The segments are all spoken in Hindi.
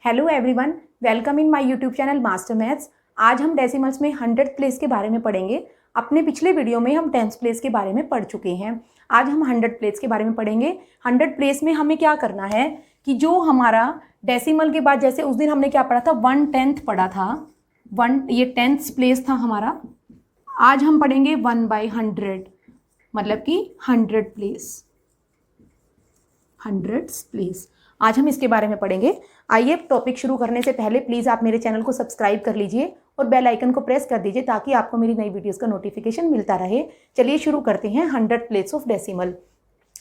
Hello everyone, welcome in my YouTube channel master maths. आज हम डेसिमल्स में 100th प्लेस के बारे में पढ़ेंगे। अपने पिछले वीडियो में हम 10th प्लेस के बारे में पढ़ चुके हैं। आज हम 100th प्लेस के बारे में पढ़ेंगे। 100th प्लेस में हमें क्या करना है कि जो हमारा डेसिमल के बाद, जैसे उस दिन हमने क्या पढ़ा था, 1/10 पढ़ा था, ये 10th प्लेस था हमारा। आज हम पढ़ेंगे 1/100, मतलब कि 100th प्लेस, 100th प्लेस। आज हम इसके बारे में पढ़ेंगे। आइए टॉपिक शुरू करने से पहले प्लीज़ आप मेरे चैनल को सब्सक्राइब कर लीजिए और बेल आइकन को प्रेस कर दीजिए ताकि आपको मेरी नई वीडियोस का नोटिफिकेशन मिलता रहे। चलिए शुरू करते हैं 100th प्लेस ऑफ डेसिमल।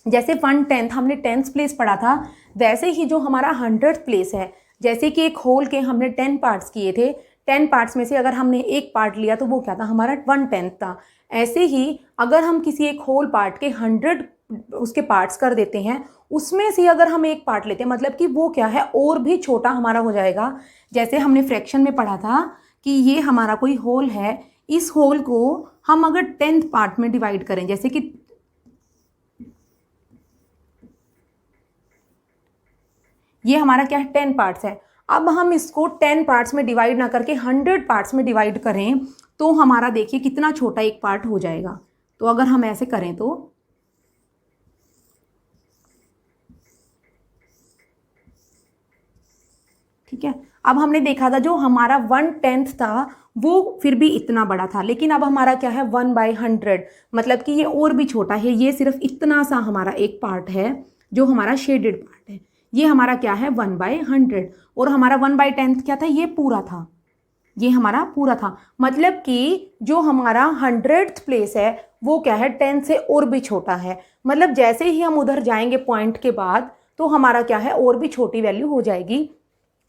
जैसे 1/10 हमने 10th प्लेस पढ़ा था, वैसे ही जो हमारा 100th प्लेस है, जैसे कि एक होल के हमने 10 पार्ट्स किए थे, 10 पार्ट्स में से अगर हमने एक पार्ट लिया तो वो क्या था, हमारा 1/10 था। ऐसे ही अगर हम किसी एक होल पार्ट के 100 उसके पार्ट्स कर देते हैं, उसमें से अगर हम एक पार्ट लेते हैं, मतलब कि वो क्या है, और भी छोटा हमारा हो जाएगा। जैसे हमने फ्रैक्शन में पढ़ा था कि ये हमारा कोई होल है, इस होल को हम अगर 10th पार्ट में डिवाइड करें, जैसे कि ये हमारा क्या है, 10 पार्ट्स है। अब हम इसको 10 पार्ट्स में डिवाइड ना करके 100 पार्ट्स में डिवाइड करें तो हमारा देखिए कितना छोटा एक पार्ट हो जाएगा। तो अगर हम ऐसे करें तो ठीक है, अब हमने देखा था जो हमारा 1/10 था वो फिर भी इतना बड़ा था, लेकिन अब हमारा क्या है, 1/100, मतलब कि ये और भी छोटा है। ये सिर्फ इतना सा हमारा एक पार्ट है जो हमारा शेडेड पार्ट है। ये हमारा क्या है, 1/100, और हमारा 1/10 क्या था, ये पूरा था, ये हमारा पूरा था। मतलब कि जो हमारा 100th प्लेस है वो क्या है, 10 से और भी छोटा है। मतलब जैसे ही हम उधर जाएंगे पॉइंट के बाद तो हमारा क्या है, और भी छोटी वैल्यू हो जाएगी।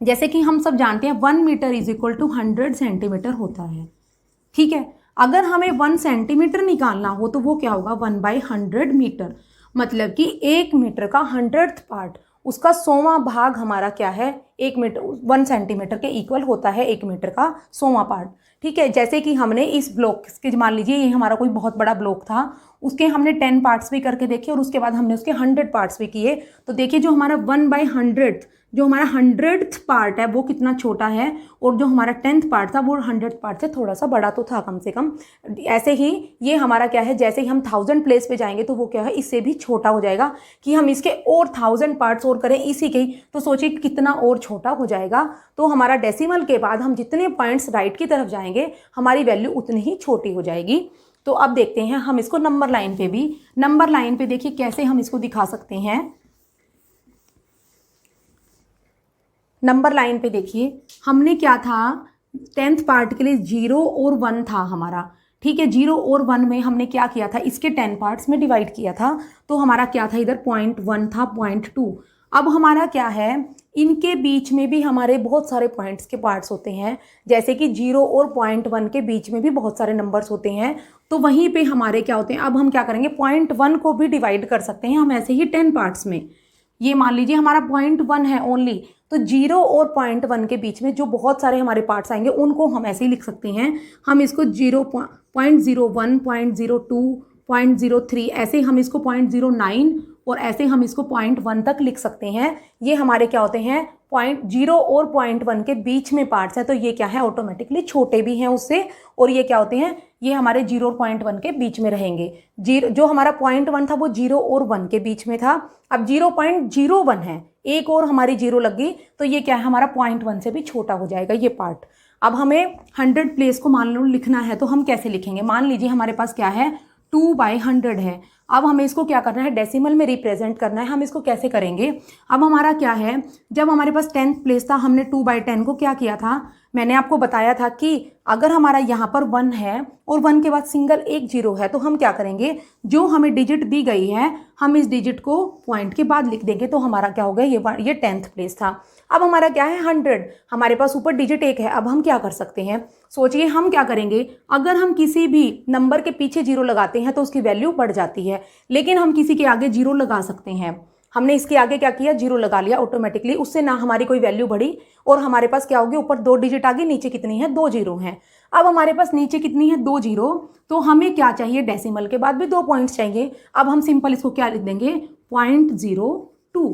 जैसे कि हम सब जानते हैं 1 metre is equal to 100 centimetre होता है। ठीक है, अगर हमें 1 सेंटीमीटर निकालना हो तो वो क्या होगा, 1/100 मीटर। मतलब कि 1 मीटर का 100th पार्ट, उसका 100वां भाग हमारा क्या है, 1 मीटर, 1 सेंटीमीटर के इक्वल होता है 1 मीटर का 100वां पार्ट। ठीक है, जैसे कि हमने इस ब्लॉक के, मान लीजिए ये हमारा कोई बहुत बड़ा ब्लॉक था, उसके हमने 10 पार्ट्स भी करके देखे और उसके बाद हमने उसके 100 पार्ट्स भी किए। तो देखिए जो हमारा 1/100, जो हमारा 100th पार्ट है वो कितना छोटा है, और जो हमारा 10th पार्ट था वो 100th पार्ट से थोड़ा सा बड़ा तो था कम से कम। ऐसे ही ये हमारा क्या है, जैसे ही हम 1000 प्लेस पे जाएंगे तो वो क्या है, इससे भी छोटा हो जाएगा। कि हम इसके और 1000 पार्ट्स और करें इसी के, तो सोचिए कितना और छोटा हो जाएगा। तो हमारा डेसिमल के बाद हम जितने पॉइंट्स राइट की तरफ जाएंगे हमारी वैल्यू उतनी ही छोटी हो जाएगी। तो अब देखते हैं हम इसको नंबर लाइन पे भी। नंबर लाइन पे देखिए कैसे हम इसको दिखा सकते हैं। नंबर लाइन पे देखिए हमने क्या था, 10th पार्ट के लिए 0 और 1 था हमारा। ठीक है, 0 और 1 में हमने क्या किया था, इसके 10 पार्ट्स में डिवाइड किया था। तो हमारा क्या था, इधर 0.1 था, 0.2। अब हमारा क्या है, इनके बीच में भी हमारे बहुत सारे पॉइंट्स के पार्ट्स होते हैं। जैसे कि 0 और 0.1 के बीच में भी बहुत सारे नंबर्स होते हैं। तो वहीं पे हमारे क्या होते हैं, अब हम क्या करेंगे, 0.1 को भी डिवाइड कर सकते हैं हम ऐसे ही 10 पार्ट्स में। ये मान लीजिए हमारा 0.1 है ओनली, तो 0 और 0.1 के बीच में जो बहुत सारे हमारे पार्ट्स आएंगे उनको हम ऐसे ही लिख सकते हैं। हम इसको 0.01, 0.02, 0.03, ऐसे हम इसको 0.09 और ऐसे हम इसको 0.1 तक लिख सकते हैं। ये हमारे क्या होते हैं, 0 और 0.1 के बीच में पार्ट्स हैं। तो ये क्या है, ऑटोमेटिकली छोटे भी हैं उससे, और ये क्या होते हैं, ये हमारे 0 और 0.1 के बीच में रहेंगे। जो हमारा 0.1 था वो 0 और 1 के बीच में था। अब 0.01 है, एक और हमारी 0 लग गई, तो ये क्या है, हमारा 0.1 से भी छोटा हो जाएगा ये पार्ट। अब हमें 100 प्लेस को मान लो लिखना है तो हम कैसे लिखेंगे। मान लीजिए हमारे पास क्या है, 2/100 है। अब हमें इसको क्या करना है, डेसिमल में रिप्रेजेंट करना है। हम इसको कैसे करेंगे, अब हमारा क्या है, जब हमारे पास 10th प्लेस था हमने 2/10 को क्या किया था, मैंने आपको बताया था कि अगर हमारा यहाँ पर 1 है और 1 के बाद सिंगल एक 0 है तो हम क्या करेंगे, जो हमें डिजिट दी गई है हम इस डिजिट को पॉइंट के बाद लिख देंगे। तो हमारा क्या हो गया, ये 10th प्लेस था। अब हमारा क्या है, 100, हमारे पास ऊपर डिजिट 1 है। अब हम क्या कर सकते हैं, सोचिए हम क्या करेंगे, अगर हम किसी भी नंबर के पीछे 0 लगाते हैं तो उसकी वैल्यू बढ़ जाती है, लेकिन हम किसी के आगे 0 लगा सकते हैं। हमने इसके आगे क्या किया, 0 लगा लिया ऑटोमेटिकली, उससे ना हमारी कोई वैल्यू बढ़ी और हमारे पास क्या होगी, ऊपर 2 डिजिट आ गई, नीचे कितनी है, 2 0 हैं। अब हमारे पास नीचे कितनी है, 2 0, तो हमें क्या चाहिए, डेसिमल के बाद भी 2 पॉइंट्स चाहिए। अब हम सिंपल इसको क्या लिख देंगे, 0.02।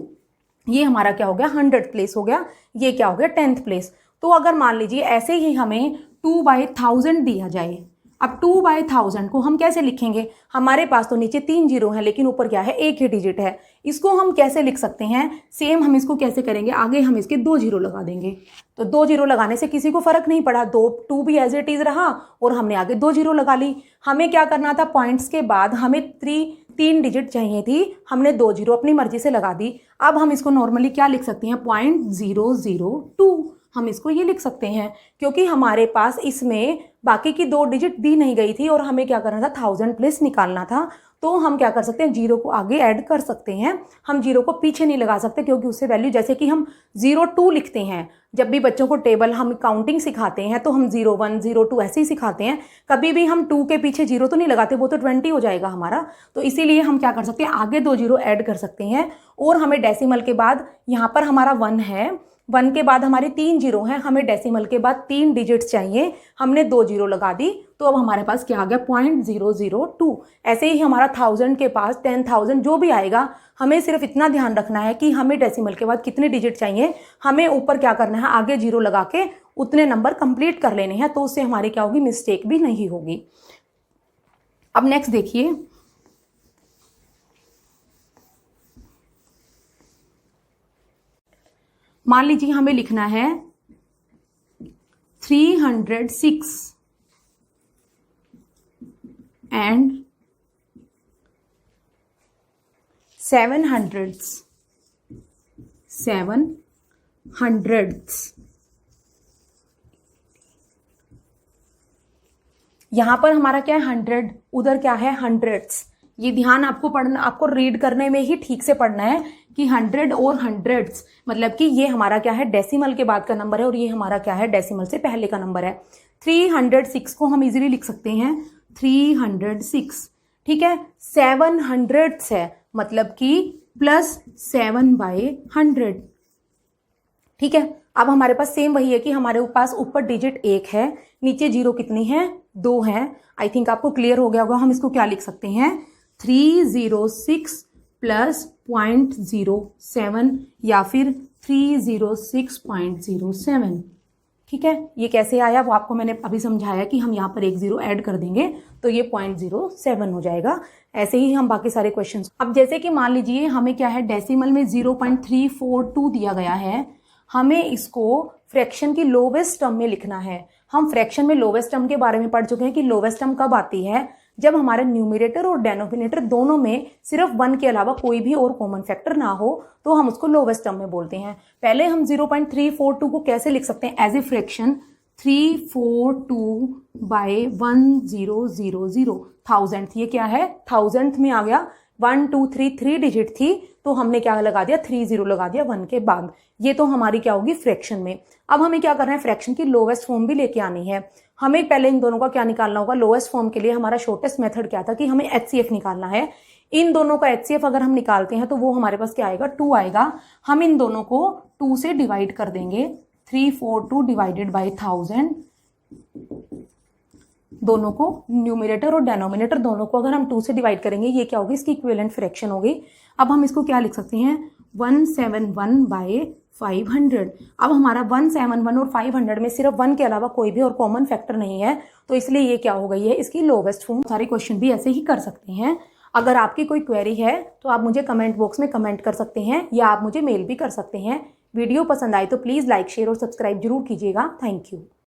ये हमारा क्या हो गया 100th प्लेस हो गया, ये क्या हो गया 10th प्लेस। तो अगर मान लीजिए ऐसे ही हमें 2/1000 दिया जाए, अब 2/1000 को हम कैसे लिखेंगे, हमारे पास तो नीचे 3 जीरो है लेकिन ऊपर क्या है, एक ही डिजिट है, इसको हम कैसे लिख सकते हैं, सेम हम इसको कैसे करेंगे, आगे हम इसके 2 जीरो लगा देंगे। तो 2 जीरो लगाने से किसी को फर्क नहीं पड़ा, 2 भी एज इट इज रहा और हमने आगे 2 जीरो लगा ली। हमें क्या करना था, पॉइंट्स के बाद हमें 3 डिजिट चाहिए थी, हमने 2 जीरो अपनी मर्जी से लगा दी। अब हम इसको नॉर्मली क्या लिख सकते हैं, 0.002 हम इसको ये लिख सकते हैं, क्योंकि हमारे पास इसमें बाकी की 2 डिजिट दी नहीं गई थी और हमें क्या करना था, 1000 प्लेस निकालना था। तो हम क्या कर सकते हैं, जीरो को आगे ऐड कर सकते हैं, हम जीरो को पीछे नहीं लगा सकते, क्योंकि उससे वैल्यू, जैसे कि हम 02 लिखते हैं, जब भी बच्चों को टेबल हम काउंटिंग सिखाते हैं तो हम 01 02 ऐसे ही सिखाते हैं, कभी भी हम 2 के पीछे जीरो तो नहीं लगाते, वो तो 20 हो जाएगा हमारा। तो इसीलिए हम क्या कर सकते हैं, आगे 2 जीरो ऐड कर सकते हैं। और हमें डेसिमल के बाद यहाँ पर हमारा 1 है, 1 के बाद हमारे 3 जीरो हैं, हमें डेसिमल के बाद 3 डिजिट्स चाहिए, हमने 2 जीरो लगा दी, तो अब हमारे पास क्या आ गया 0.002। ऐसे ही हमारा 1000 के पास 10,000 जो भी आएगा, हमें सिर्फ इतना ध्यान रखना है कि हमें डेसिमल के बाद कितने डिजिट चाहिए, हमें ऊपर क्या करना है, आगे जीरो लगा के उतने नंबर कंप्लीट कर लेने हैं, तो उससे हमारी क्या होगी, मिस्टेक भी नहीं होगी। अब नेक्स्ट देखिए, मान लीजिए हमें लिखना है 306 एंड 700 यहां पर हमारा क्या है 100, उधर क्या है 100s। ये ध्यान आपको पढ़ना, आपको रीड करने में ही ठीक से पढ़ना है कि 100 और 100s, मतलब कि ये हमारा क्या है, डेसिमल के बाद का नंबर है और ये हमारा क्या है, डेसिमल से पहले का नंबर है। 306 को हम इजीली लिख सकते हैं 306, ठीक है। 700s है, मतलब कि +7/100, ठीक है। अब हमारे पास सेम वही है कि हमारे पास ऊपर डिजिट 1 है, नीचे जीरो कितनी है, 2 है। आई थिंक आपको क्लियर हो गया होगा। हम इसको क्या लिख सकते हैं, 306 + 0.07 या फिर 306.07, ठीक है। ये कैसे आया वो आपको मैंने अभी समझाया कि हम यहाँ पर एक जीरो ऐड कर देंगे तो ये 0.07 हो जाएगा। ऐसे ही हम बाकी सारे क्वेश्चंस, अब जैसे कि मान लीजिए हमें क्या है, डेसिमल में 0.342 दिया गया है, हमें इसको फ्रैक्शन की लोवेस्ट टर्म में लिखना है। हम फ्रैक्शन में लोवेस्ट टर्म के बारे में पढ़ चुके हैं कि लोवेस्ट टर्म कब आती है, जब हमारे न्यूमरेटर और डेनोमिनेटर दोनों में सिर्फ 1 के अलावा कोई भी और कॉमन फैक्टर ना हो, तो हम उसको लोवेस्ट टर्म में बोलते हैं। पहले हम 0.342 को कैसे लिख सकते हैं, एज ए फ्रैक्शन 342/1000, 1000th, ये क्या है 1000th में आ गया। 1 2 3 3 डिजिट थी, तो हमने क्या लगा दिया, 3 जीरो लगा दिया 1 के बाद। ये तो हमारी क्या होगी, फ्रैक्शन में। अब हमें क्या करना है, फ्रैक्शन की लोवेस्ट फॉर्म भी लेके आनी है। हमें पहले इन दोनों का क्या निकालना होगा, लोवेस्ट फॉर्म के लिए हमारा शॉर्टेस्ट मेथड क्या था कि हमें HCF निकालना है। इन दोनों का HCF अगर हम निकालते हैं तो वो हमारे पास क्या आएगा, 2 आएगा। हम इन दोनों को 2 से डिवाइड कर देंगे, 342 डिवाइडेड बाई 1000, दोनों को न्यूमरेटर और डेनोमिनेटर दोनों को अगर हम 2 से डिवाइड करेंगे, ये क्या होगी, इसकी इक्विवेलेंट फ्रैक्शन होगी। अब हम इसको क्या लिख सकते हैं, 171/500। अब हमारा 171 और 500 में सिर्फ 1 के अलावा कोई भी और कॉमन फैक्टर नहीं है, तो इसलिए ये क्या हो गई है, इसकी लोवेस्ट फॉर्म। सारे क्वेश्चन भी ऐसे ही कर सकते हैं। अगर आपकी कोई क्वेरी है तो आप मुझे कमेंट बॉक्स में कमेंट कर सकते हैं या आप मुझे मेल भी कर सकते हैं। वीडियो पसंद आए तो प्लीज़ लाइक, शेयर और सब्सक्राइब जरूर कीजिएगा। Thank you.